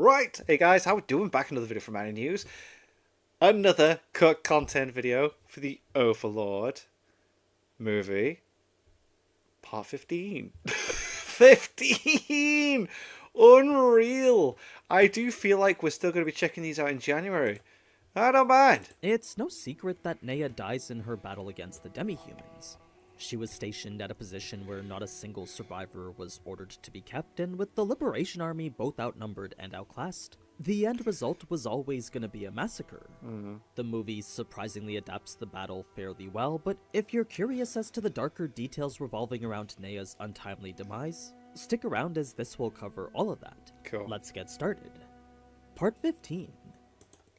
Right, hey guys, how we doing? Back another video from Annie News. Another cut content video for the Overlord movie. Part 15. 15! Unreal! I do feel like we're still going to be checking these out in January. I don't mind. It's no secret that Neia dies in her battle against the demi-humans. She was stationed at a position where not a single survivor was ordered to be kept, and with the Liberation Army both outnumbered and outclassed, the end result was always going to be a massacre. The movie surprisingly adapts the battle fairly well, but if you're curious as to the darker details revolving around Neia's untimely demise, stick around as this will cover all of that. Cool. Let's get started. Part 15.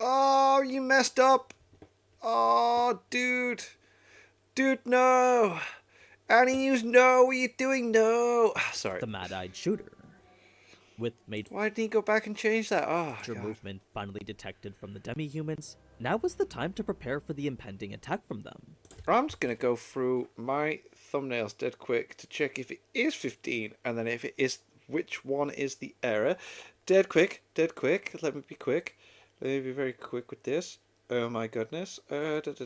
Oh, you messed up. Oh, dude. Dude, no. Annie News, no. What are you doing? No. Sorry. The Mad-Eyed Shooter. With Why didn't he go back and change that? Oh, major God. movement finally detected from the demi-humans, now was the time to prepare for the impending attack from them. I'm just going to go through my thumbnails dead quick to check if it is 15, and then if it is, which one is the error. Dead quick. Let me be quick. Let me be very quick with this. Oh my goodness. Yep, it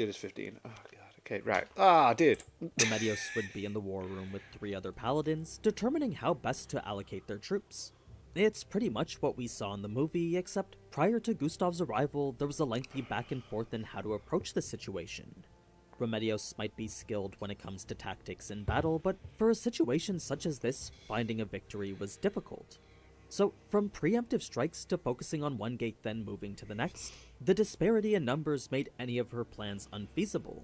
is 15. Oh, God. Okay, right. Ah, dude. Remedios would be in the war room with 3 other paladins, determining how best to allocate their troops. It's pretty much what we saw in the movie, except prior to Gustav's arrival, there was a lengthy back and forth in how to approach the situation. Remedios might be skilled when it comes to tactics in battle, but for a situation such as this, finding a victory was difficult. So, from preemptive strikes to focusing on one gate then moving to the next, the disparity in numbers made any of her plans unfeasible.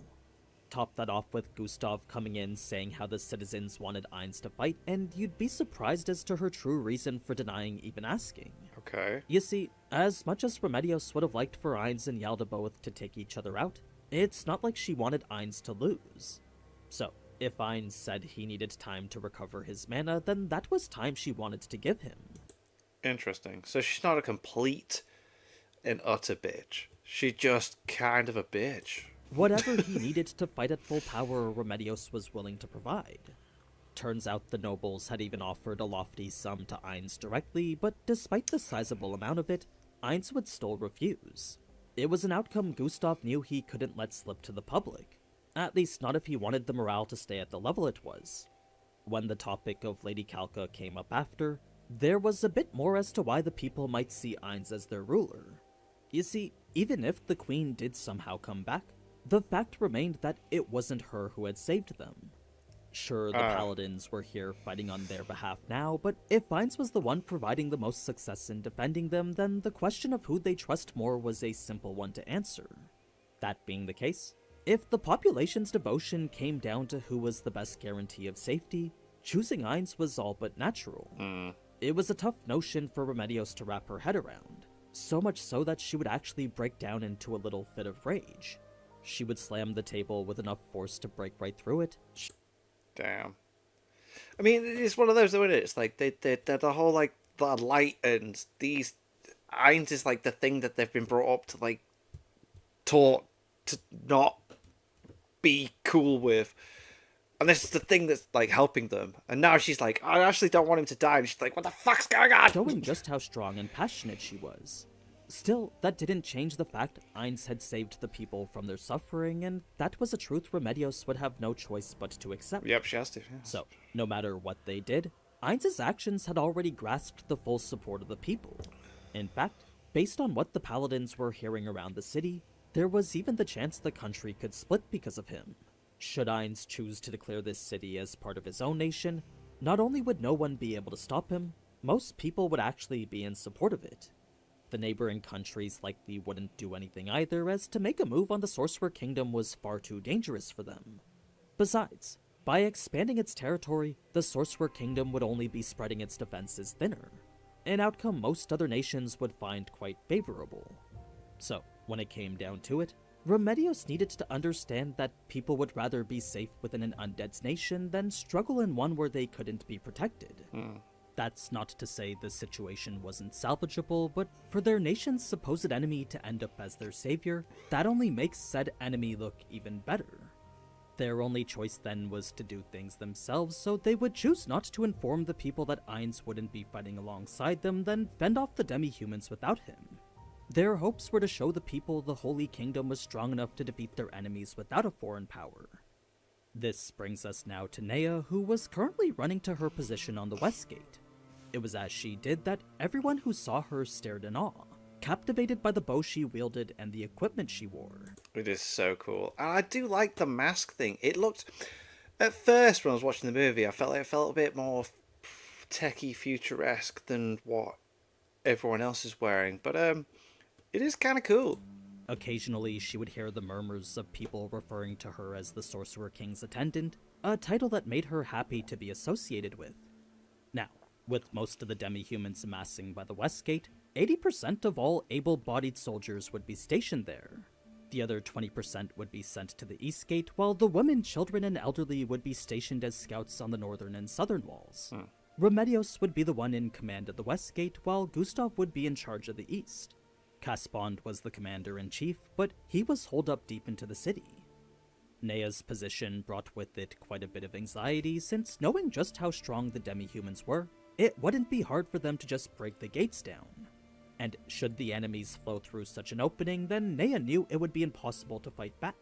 Top that off with Gustav coming in saying how the citizens wanted Ainz to fight, and you'd be surprised as to her true reason for denying even asking. Okay. You see, as much as Remedios would have liked for Ainz and Jaldaboath to take each other out, it's not like she wanted Ainz to lose. So, if Ainz said he needed time to recover his mana, then that was time she wanted to give him. Interesting. So she's not a complete and utter bitch. She's just kind of a bitch. Whatever he needed to fight at full power, Remedios was willing to provide. Turns out the nobles had even offered a lofty sum to Ainz directly, but despite the sizable amount of it, Ainz would still refuse. It was an outcome Gustav knew he couldn't let slip to the public, at least not if he wanted the morale to stay at the level it was. When the topic of Lady Kalka came up after, there was a bit more as to why the people might see Ainz as their ruler. You see, even if the queen did somehow come back, the fact remained that it wasn't her who had saved them. Sure, the paladins were here fighting on their behalf now, but if Ainz was the one providing the most success in defending them, then the question of who they trust more was a simple one to answer. That being the case, if the population's devotion came down to who was the best guarantee of safety, choosing Ainz was all but natural. It was a tough notion for Remedios to wrap her head around, so much so that she would actually break down into a little fit of rage. She would slam the table with enough force to break right through it. Damn. I mean, it's one of those, isn't it? It's like the whole like the light and these Ainz is like the thing that they've been brought up to like taught to not be cool with, and this is the thing that's like helping them. And now she's like, I actually don't want him to die, and she's like, what the fuck's going on? Showing just how strong and passionate she was. Still, that didn't change the fact Ainz had saved the people from their suffering, and that was a truth Remedios would have no choice but to accept. Yep, she has to. Yeah. So, no matter what they did, Ainz's actions had already grasped the full support of the people. In fact, based on what the paladins were hearing around the city, there was even the chance the country could split because of him. Should Ainz choose to declare this city as part of his own nation, not only would no one be able to stop him, most people would actually be in support of it. The neighboring countries likely wouldn't do anything either, as to make a move on the Sorcerer Kingdom was far too dangerous for them. Besides, by expanding its territory, the Sorcerer Kingdom would only be spreading its defenses thinner, an outcome most other nations would find quite favorable. So, when it came down to it, Remedios needed to understand that people would rather be safe within an undead's nation than struggle in one where they couldn't be protected. That's not to say the situation wasn't salvageable, but for their nation's supposed enemy to end up as their savior, that only makes said enemy look even better. Their only choice then was to do things themselves, so they would choose not to inform the people that Ainz wouldn't be fighting alongside them, then fend off the demi-humans without him. Their hopes were to show the people the Holy Kingdom was strong enough to defeat their enemies without a foreign power. This brings us now to Neia, who was currently running to her position on the West Gate. It was as she did that everyone who saw her stared in awe, captivated by the bow she wielded and the equipment she wore. It is so cool. And I do like the mask thing. It looked... At first, when I was watching the movie, I felt like it felt a bit more techie, futuresque than what everyone else is wearing. But it is kind of cool. Occasionally, she would hear the murmurs of people referring to her as the Sorcerer King's attendant, a title that made her happy to be associated with. Now, with most of the demi-humans amassing by the West Gate, 80% of all able-bodied soldiers would be stationed there. The other 20% would be sent to the East Gate, while the women, children, and elderly would be stationed as scouts on the northern and southern walls. Remedios would be the one in command at the West Gate, while Gustav would be in charge of the East. Caspond was the commander-in-chief, but he was holed up deep into the city. Neia's position brought with it quite a bit of anxiety, since knowing just how strong the demi-humans were, it wouldn't be hard for them to just break the gates down. And should the enemies flow through such an opening, then Neia knew it would be impossible to fight back.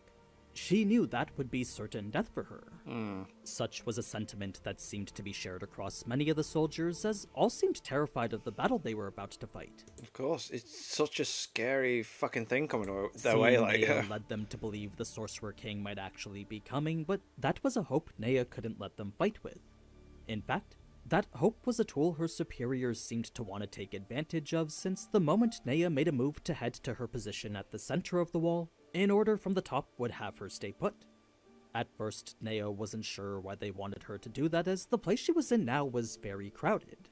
She knew that would be certain death for her. Such was a sentiment that seemed to be shared across many of the soldiers, as all seemed terrified of the battle they were about to fight. Of course, it's such a scary fucking thing coming their way. Like, Neia led them to believe the Sorcerer King might actually be coming, but that was a hope Neia couldn't let them fight with. In fact, that hope was a tool her superiors seemed to want to take advantage of, since the moment Neia made a move to head to her position at the center of the wall, an order from the top would have her stay put. At first, Neia wasn't sure why they wanted her to do that, as the place she was in now was very crowded.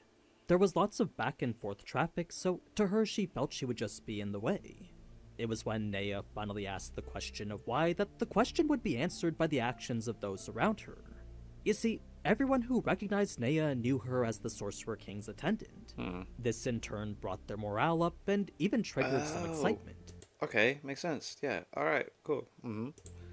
There was lots of back and forth traffic, so to her she felt she would just be in the way. It was when Neia finally asked the question of why that the question would be answered by the actions of those around her. You see, everyone who recognized Neia knew her as the Sorcerer King's attendant. This in turn brought their morale up and even triggered some excitement. Okay, makes sense. Yeah, alright, cool.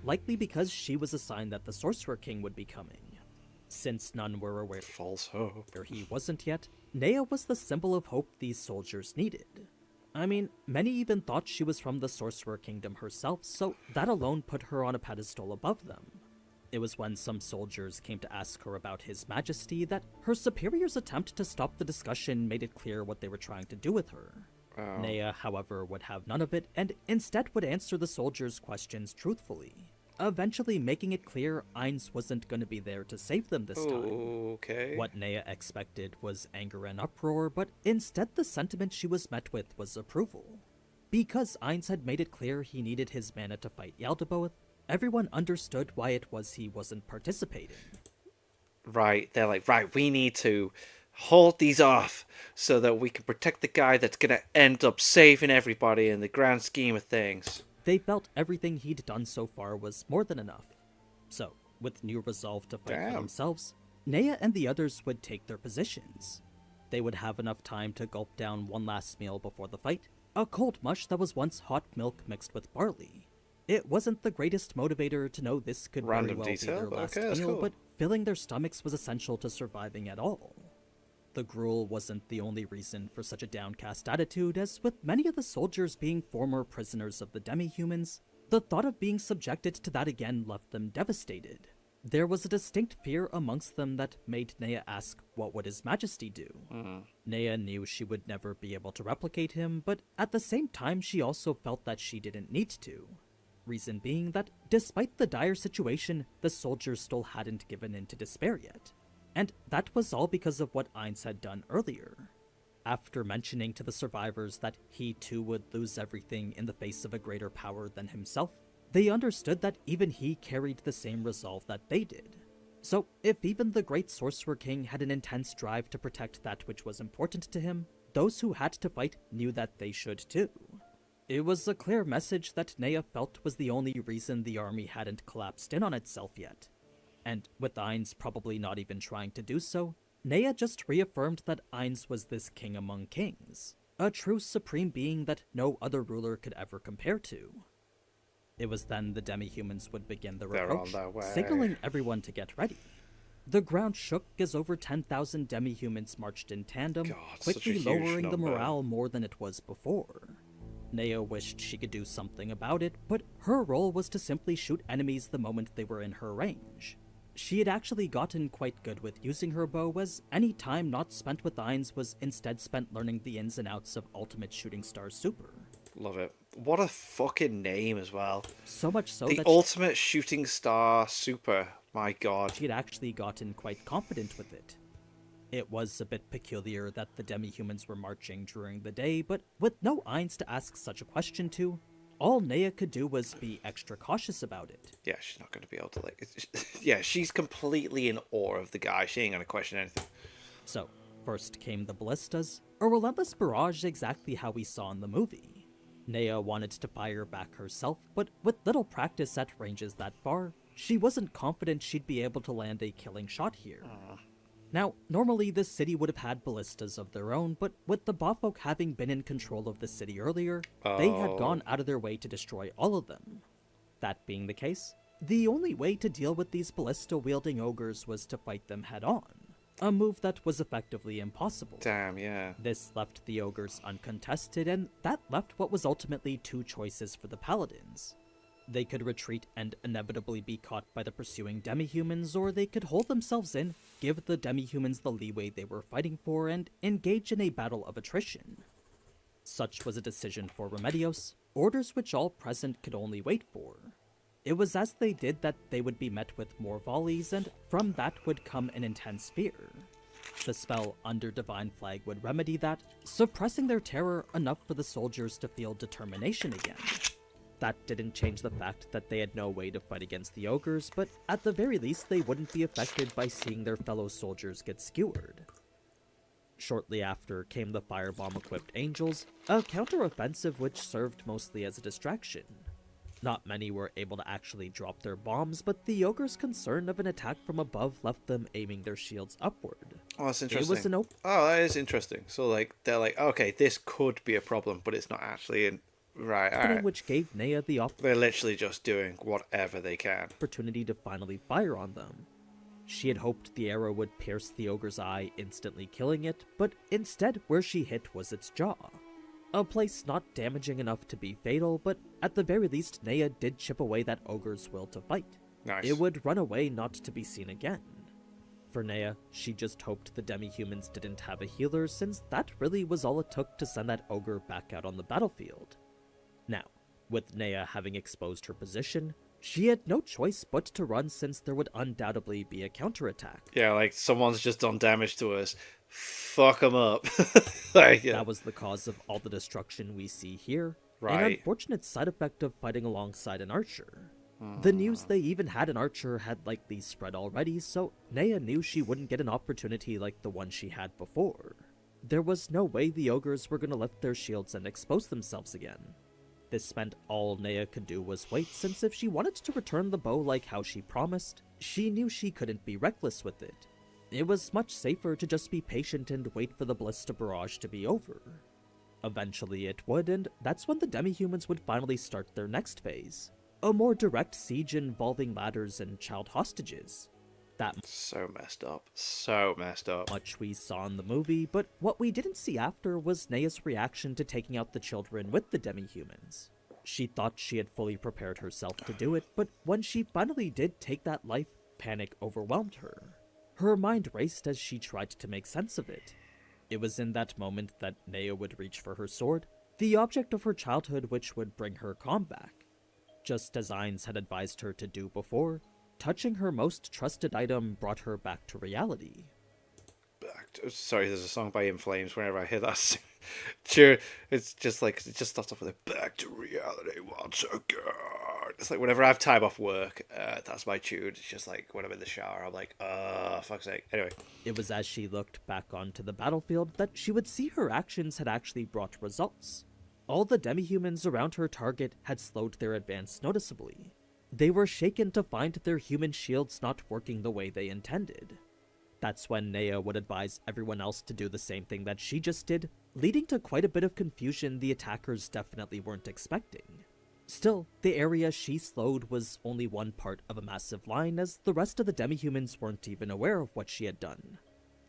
Likely because she was a sign that the Sorcerer King would be coming. Since none were aware False hope. he wasn't yet, Neia was the symbol of hope these soldiers needed. I mean, many even thought she was from the Sorcerer Kingdom herself, so that alone put her on a pedestal above them. It was when some soldiers came to ask her about His Majesty that her superior's attempt to stop the discussion made it clear what they were trying to do with her. Neia, however, would have none of it, and instead would answer the soldiers' questions truthfully, eventually making it clear Ainz wasn't going to be there to save them this time. Okay. What Neia expected was anger and uproar, but instead the sentiment she was met with was approval. Because Ainz had made it clear he needed his mana to fight Jaldaboath, everyone understood why it was he wasn't participating. Right, they're like, right, we need to hold these off so that we can protect the guy that's gonna end up saving everybody in the grand scheme of things. They felt everything he'd done so far was more than enough. So, with new resolve to fight for themselves, Neia and the others would take their positions. They would have enough time to gulp down one last meal before the fight, a cold mush that was once hot milk mixed with barley. It wasn't the greatest motivator to know this could very well be their last meal, but filling their stomachs was essential to surviving at all. The gruel wasn't the only reason for such a downcast attitude, as with many of the soldiers being former prisoners of the demi-humans, the thought of being subjected to that again left them devastated. There was a distinct fear amongst them that made Neia ask what would His Majesty do. Neia knew she would never be able to replicate him, but at the same time she also felt that she didn't need to. Reason being that, despite the dire situation, the soldiers still hadn't given in to despair yet. And that was all because of what Ainz had done earlier. After mentioning to the survivors that he too would lose everything in the face of a greater power than himself, they understood that even he carried the same resolve that they did. So, if even the great Sorcerer King had an intense drive to protect that which was important to him, those who had to fight knew that they should too. It was a clear message that Neia felt was the only reason the army hadn't collapsed in on itself yet. And with Ainz probably not even trying to do so, Neia just reaffirmed that Ainz was this king among kings, a true supreme being that no other ruler could ever compare to. It was then the demi-humans would begin their They're on approach, their way. signaling everyone to get ready. The ground shook as over 10,000 demi-humans marched in tandem, God, such a quickly huge lowering the number. morale more than it was before. Neia wished she could do something about it, but her role was to simply shoot enemies the moment they were in her range. She had actually gotten quite good with using her bow, as any time not spent with Ainz was instead spent learning the ins and outs of Ultimate Shooting Star Super. Love it. What a fucking name as well. So much so The that Ultimate Shooting Star Super. My God. she had actually gotten quite confident with it. It was a bit peculiar that the demi-humans were marching during the day, but with no Ainz to ask such a question to, all Neia could do was be extra cautious about it. Yeah, she's not going to be able to, like... Yeah, she's completely in awe of the guy. She ain't going to question anything. So, first came the ballistas, a relentless barrage exactly how we saw in the movie. Neia wanted to fire back herself, but with little practice at ranges that far, she wasn't confident she'd be able to land a killing shot here. Now, normally this city would have had ballistas of their own, but with the Botfolk having been in control of the city earlier, they had gone out of their way to destroy all of them. That being the case, the only way to deal with these ballista-wielding ogres was to fight them head-on, a move that was effectively impossible. Damn, yeah. This left the ogres uncontested, and that left what was ultimately two choices for the paladins. They could retreat and inevitably be caught by the pursuing demi-humans, or they could hold themselves in, give the demi-humans the leeway they were fighting for, and engage in a battle of attrition. Such was a decision for Remedios, orders which all present could only wait for. It was as they did that they would be met with more volleys, and from that would come an intense fear. The spell Under Divine Flag would remedy that, suppressing their terror enough for the soldiers to feel determination again. That didn't change the fact that they had no way to fight against the ogres, but at the very least they wouldn't be affected by seeing their fellow soldiers get skewered. Shortly after came the firebomb-equipped angels, a counter-offensive which served mostly as a distraction. Not many were able to actually drop their bombs, but the ogres' concern of an attack from above left them aiming their shields upward. Oh, that's interesting. It was Oh, that is interesting. So, like, they're like, okay, this could be a problem, but it's not actually in... Right, alright. Which gave Neia the They're literally just doing whatever they can. opportunity to finally fire on them. She had hoped the arrow would pierce the ogre's eye, instantly killing it, but instead where she hit was its jaw. A place not damaging enough to be fatal, but at the very least Neia did chip away that ogre's will to fight. Nice. It would run away not to be seen again. For Neia, she just hoped the demi-humans didn't have a healer, since that really was all it took to send that ogre back out on the battlefield. Now, with Neia having exposed her position, she had no choice but to run, since there would undoubtedly be a counterattack. Yeah, like, someone's just done damage to us. Fuck them up. Like, yeah. That was the cause of all the destruction we see here, an Right. unfortunate side effect of fighting alongside an archer. The news they even had an archer had likely spread already, so Neia knew she wouldn't get an opportunity like the one she had before. There was no way the ogres were going to lift their shields and expose themselves again. This meant all Neia could do was wait, since if she wanted to return the bow like how she promised, she knew she couldn't be reckless with it. It was much safer to just be patient and wait for the ballista barrage to be over. Eventually it would, and that's when the demi-humans would finally start their next phase. A more direct siege involving ladders and child hostages. That So messed up. So messed up. much we saw in the movie, but what we didn't see after was Neia's reaction to taking out the children with the demi-humans. She thought she had fully prepared herself to do it, but when she finally did take that life, panic overwhelmed her. Her mind raced as she tried to make sense of it. It was in that moment that Neia would reach for her sword, the object of her childhood which would bring her calm back. Just as Ainz had advised her to do before, touching her most trusted item brought her back to reality. Sorry, there's a song by In Flames. Whenever I hear that, sure, it's just like it just starts off with a "back to reality once again." It's like whenever I have time off work, that's my tune. It's just like when I'm in the shower, I'm like, fuck's sake. Anyway, It was as she looked back onto the battlefield that she would see her actions had actually brought results. All the demi-humans around her target had slowed their advance noticeably. They were shaken to find their human shields not working the way they intended. That's when Neia would advise everyone else to do the same thing that she just did, leading to quite a bit of confusion the attackers definitely weren't expecting. Still, the area she slowed was only one part of a massive line, as the rest of the demi-humans weren't even aware of what she had done.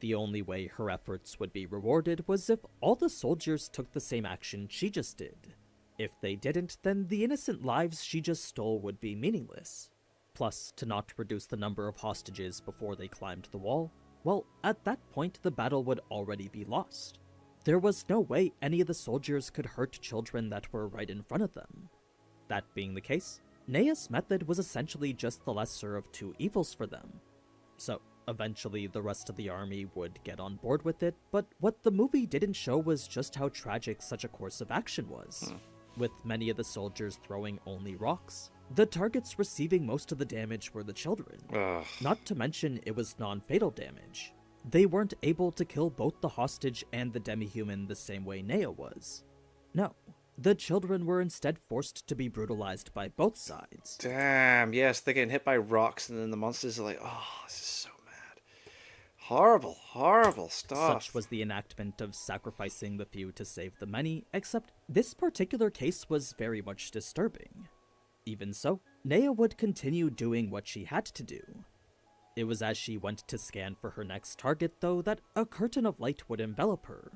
The only way her efforts would be rewarded was if all the soldiers took the same action she just did. If they didn't, then the innocent lives she just stole would be meaningless. Plus, to not reduce the number of hostages before they climbed the wall, well, at that point the battle would already be lost. There was no way any of the soldiers could hurt children that were right in front of them. That being the case, Neia's method was essentially just the lesser of two evils for them. So, eventually the rest of the army would get on board with it, but what the movie didn't show was just how tragic such a course of action was. With many of the soldiers throwing only rocks, the targets receiving most of the damage were the children. Ugh. Not to mention it was non-fatal damage. They weren't able to kill both the hostage and the demi-human the same way Neia was. No. The children were instead forced to be brutalized by both sides. Damn, yes, they're getting hit by rocks, and then the monsters are like, oh, this is so mad. Horrible, horrible stuff. Such was the enactment of sacrificing the few to save the many, except this particular case was very much disturbing. Even so, Neia would continue doing what she had to do. It was as she went to scan for her next target, though, that a curtain of light would envelop her.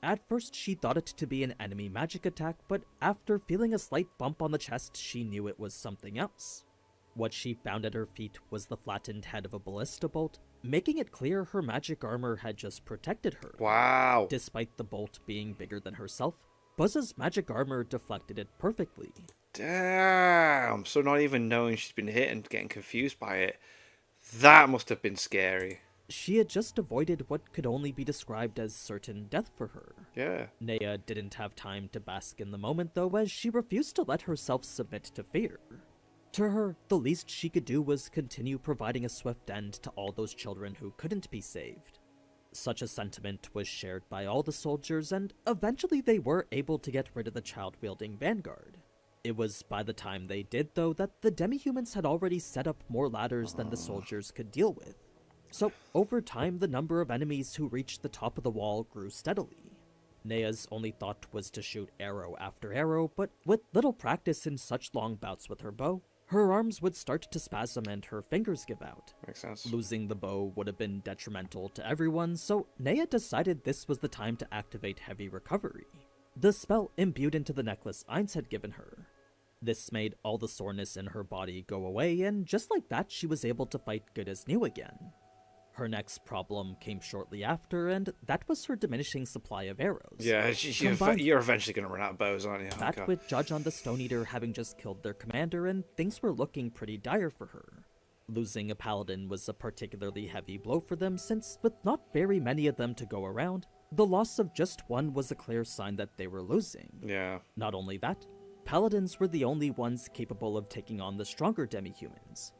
At first, she thought it to be an enemy magic attack, but after feeling a slight bump on the chest, she knew it was something else. What she found at her feet was the flattened head of a ballista bolt, making it clear her magic armor had just protected her. Wow. Despite the bolt being bigger than herself, Buzz's magic armor deflected it perfectly. Damn. So not even knowing she's been hit and getting confused by it, that must have been scary. She had just avoided what could only be described as certain death for her. Yeah. Neia didn't have time to bask in the moment, though, as she refused to let herself submit to fear. To her, the least she could do was continue providing a swift end to all those children who couldn't be saved. Such a sentiment was shared by all the soldiers, and eventually they were able to get rid of the child-wielding vanguard. It was by the time they did, though, that the demi-humans had already set up more ladders than the soldiers could deal with. So, over time, the number of enemies who reached the top of the wall grew steadily. Neia's only thought was to shoot arrow after arrow, but with little practice in such long bouts with her bow, her arms would start to spasm and her fingers give out. Makes sense. Losing the bow would have been detrimental to everyone, so Neia decided this was the time to activate heavy recovery, the spell imbued into the necklace Ainz had given her. This made all the soreness in her body go away, and just like that, she was able to fight good as new again. Her next problem came shortly after, and that was her diminishing supply of arrows. Yeah, you're eventually going to run out of bows, aren't you? That with Judge on the Stone Eater having just killed their commander, and things were looking pretty dire for her. Losing a paladin was a particularly heavy blow for them, since with not very many of them to go around, the loss of just one was a clear sign that they were losing. Yeah. Not only that, paladins were the only ones capable of taking on the stronger demi-humans.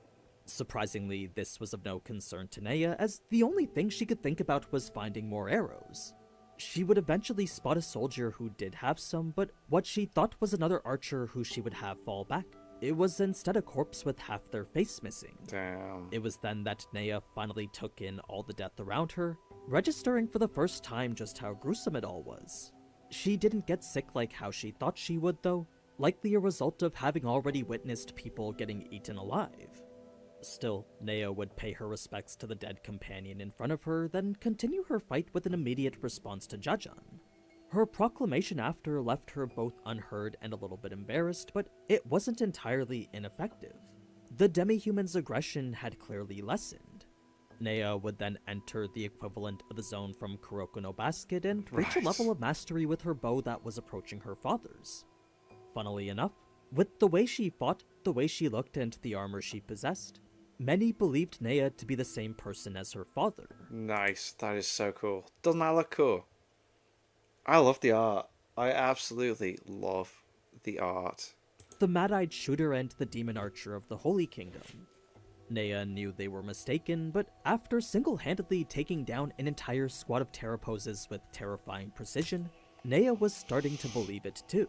Surprisingly, this was of no concern to Neia, as the only thing she could think about was finding more arrows. She would eventually spot a soldier who did have some, but what she thought was another archer who she would have fall back, it was instead a corpse with half their face missing. Damn. It was then that Neia finally took in all the death around her, registering for the first time just how gruesome it all was. She didn't get sick like how she thought she would, though, likely a result of having already witnessed people getting eaten alive. Still, Neia would pay her respects to the dead companion in front of her, then continue her fight with an immediate response to Jajan. Her proclamation after left her both unheard and a little bit embarrassed, but it wasn't entirely ineffective. The demi-human's aggression had clearly lessened. Neia would then enter the equivalent of the zone from Kuroko no Basket and reach a level of mastery with her bow that was approaching her father's. Funnily enough, with the way she fought, the way she looked, and the armor she possessed, many believed Neia to be the same person as her father. Nice. That is so cool. Doesn't that look cool? I love the art. I absolutely love the art. The mad-eyed shooter and the demon archer of the Holy Kingdom. Neia knew they were mistaken, but after single-handedly taking down an entire squad of terror poses with terrifying precision, Neia was starting to believe it too.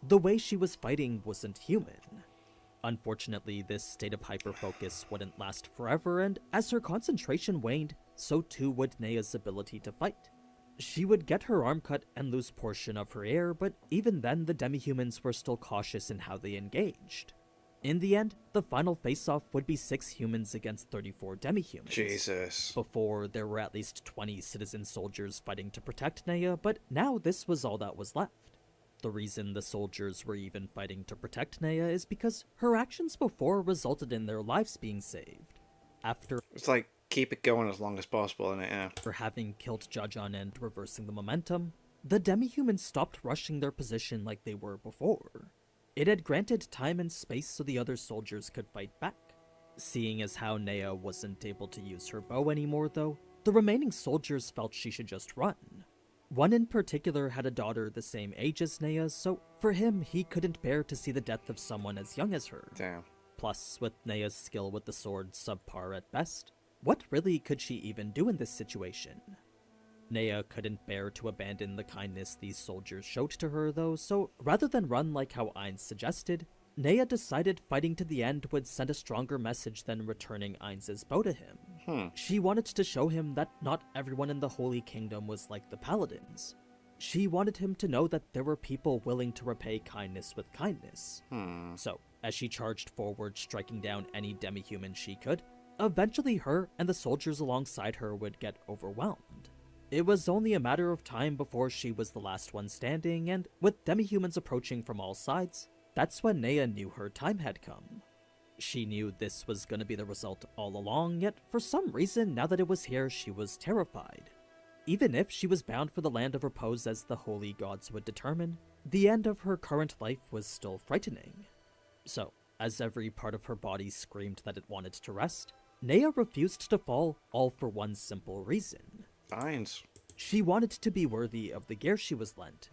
The way she was fighting wasn't human. Unfortunately, this state of hyper-focus wouldn't last forever, and as her concentration waned, so too would Neia's ability to fight. She would get her arm cut and lose portion of her ear, but even then the demi-humans were still cautious in how they engaged. In the end, the final face-off would be 6 humans against 34 demi-humans. Jesus. Before, there were at least 20 citizen soldiers fighting to protect Neia, but now this was all that was left. The reason the soldiers were even fighting to protect Neia is because her actions before resulted in their lives being saved. After It's like, keep it going as long as possible, innit? Yeah. having killed Jajan and reversing the momentum, the demi-humans stopped rushing their position like they were before. It had granted time and space so the other soldiers could fight back. Seeing as how Neia wasn't able to use her bow anymore, though, the remaining soldiers felt she should just run. One in particular had a daughter the same age as Neia, so for him, he couldn't bear to see the death of someone as young as her. Damn. Plus, with Neia's skill with the sword subpar at best, what really could she even do in this situation? Neia couldn't bear to abandon the kindness these soldiers showed to her, though, so rather than run like how Ainz suggested, Neia decided fighting to the end would send a stronger message than returning Ainz's bow to him. She wanted to show him that not everyone in the Holy Kingdom was like the Paladins. She wanted him to know that there were people willing to repay kindness with kindness. So, as she charged forward, striking down any demi-human she could, eventually her and the soldiers alongside her would get overwhelmed. It was only a matter of time before she was the last one standing, and with demi-humans approaching from all sides, that's when Neia knew her time had come. She knew this was going to be the result all along, yet for some reason, now that it was here, she was terrified. Even if she was bound for the land of repose as the holy gods would determine, the end of her current life was still frightening. So, as every part of her body screamed that it wanted to rest, Neia refused to fall, all for one simple reason. Ainz. She wanted to be worthy of the gear she was lent.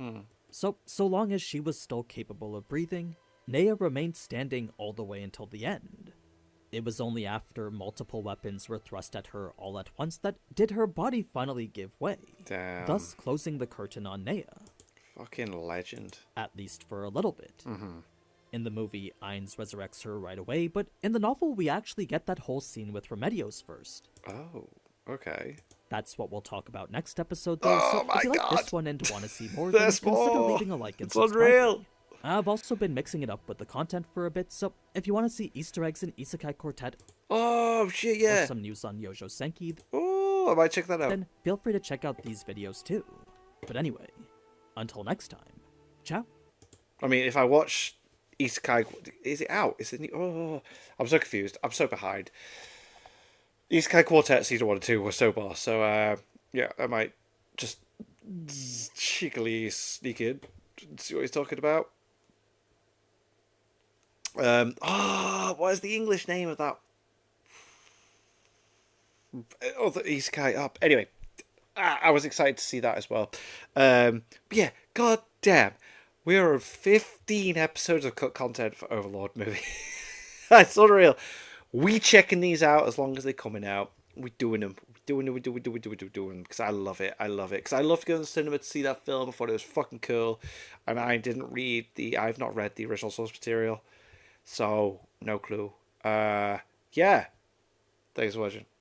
So long as she was still capable of breathing, Neia remained standing all the way until the end. It was only after multiple weapons were thrust at her all at once that did her body finally give way, Damn. thus closing the curtain on Neia. Fucking legend. At least for a little bit. In the movie, Ainz resurrects her right away, but in the novel we actually get that whole scene with Remedios first. Oh, okay. That's what we'll talk about next episode, though, so if you like this one and want to see more, then There's consider more. leaving a like and It's subscribing. unreal. I've also been mixing it up with the content for a bit, so if you want to see Easter eggs in Isekai Quartet Oh, shit, or yeah. some news on Yojo Senki, Oh, I might check that out. then feel free to check out these videos too. But anyway, until next time, ciao. I mean, if I watch Isekai... Is it out? Is it... Oh, I'm so confused. I'm so behind. Isekai Quartet Season 1 and 2 were so boss. So, yeah, I might just cheekily sneak in and see what he's talking about. What is the English name of that? Oh, the Isekai up. Anyway, I was excited to see that as well. But yeah, god damn. We are on 15 episodes of cut content for Overlord movie. That's unreal. We checking these out as long as they're coming out. We're doing them. We're doing them. Because I love it. I love it. Because I loved going to the cinema to see that film. I thought it was fucking cool. And I've not read the original source material. So, no clue. Yeah. Thanks for watching.